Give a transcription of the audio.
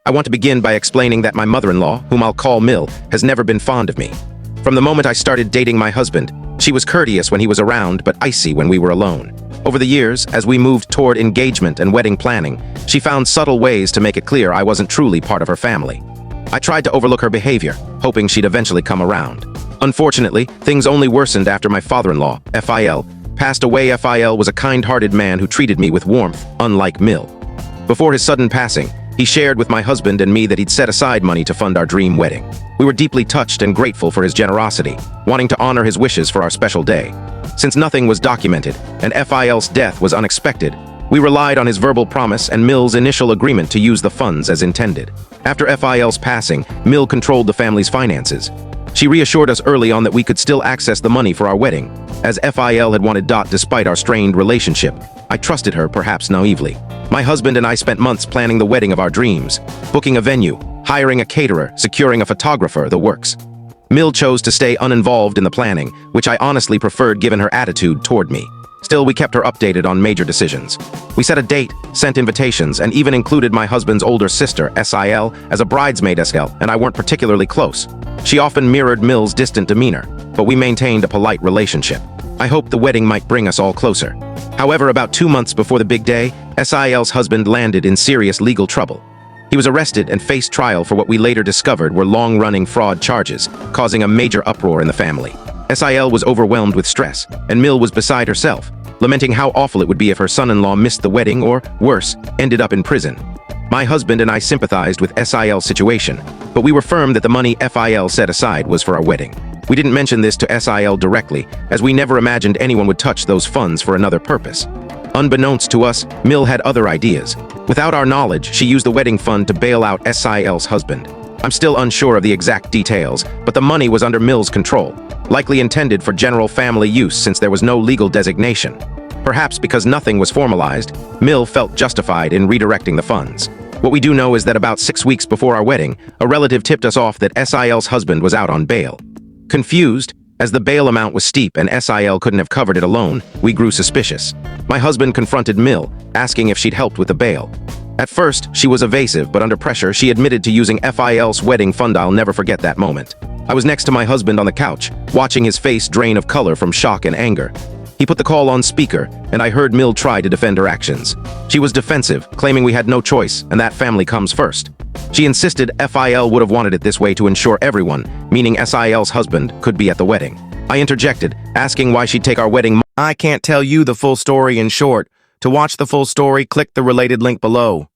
I want to begin by explaining that my mother-in-law, whom I'll call Mill, has never been fond of me. From the moment I started dating my husband, she was courteous when he was around but icy when we were alone. Over the years, as we moved toward engagement and wedding planning, she found subtle ways to make it clear I wasn't truly part of her family. I tried to overlook her behavior, hoping she'd eventually come around. Unfortunately, things only worsened after my father-in-law, Phil, passed away. Phil was a kind-hearted man who treated me with warmth, unlike Mill. Before his sudden passing, he shared with my husband and me that he'd set aside money to fund our dream wedding. We were deeply touched and grateful for his generosity, wanting to honor his wishes for our special day. Since nothing was documented, and Phil's death was unexpected, we relied on his verbal promise and Mill's initial agreement to use the funds as intended. After Phil's passing, Mill controlled the family's finances. She reassured us early on that we could still access the money for our wedding, as Phil had wanted Dot despite our strained relationship. I trusted her, perhaps naively. My husband and I spent months planning the wedding of our dreams, booking a venue, hiring a caterer, securing a photographer, the works. Mill chose to stay uninvolved in the planning, which I honestly preferred given her attitude toward me. Still, we kept her updated on major decisions. We set a date, sent invitations, and even included my husband's older sister, Sil, as a bridesmaid. Sil and I weren't particularly close. She often mirrored Mill's distant demeanor, but we maintained a polite relationship. I hoped the wedding might bring us all closer. However, about 2 months before the big day, Sil's husband landed in serious legal trouble. He was arrested and faced trial for what we later discovered were long-running fraud charges, causing a major uproar in the family. Sil was overwhelmed with stress, and Mill was beside herself, lamenting how awful it would be if her son-in-law missed the wedding or, worse, ended up in prison. My husband and I sympathized with Sil's situation, but we were firm that the money Phil set aside was for our wedding. We didn't mention this to Sil directly, as we never imagined anyone would touch those funds for another purpose. Unbeknownst to us, Mill had other ideas. Without our knowledge, she used the wedding fund to bail out Sil's husband. I'm still unsure of the exact details, but the money was under Mill's control, likely intended for general family use since there was no legal designation. Perhaps because nothing was formalized, Mill felt justified in redirecting the funds. What we do know is that about 6 weeks before our wedding, a relative tipped us off that Sil's husband was out on bail. Confused, as the bail amount was steep and Sil couldn't have covered it alone, we grew suspicious. My husband confronted Mill, asking if she'd helped with the bail. At first, she was evasive, but under pressure, she admitted to using Phil's wedding fund. I'll never forget that moment. I was next to my husband on the couch, watching his face drain of color from shock and anger. He put the call on speaker, and I heard Mill try to defend her actions. She was defensive, claiming we had no choice, and that family comes first. She insisted Phil would have wanted it this way to ensure everyone, meaning Sil's husband, could be at the wedding. I interjected, asking why she'd take our wedding. I can't tell you the full story in short. To watch the full story, click the related link below.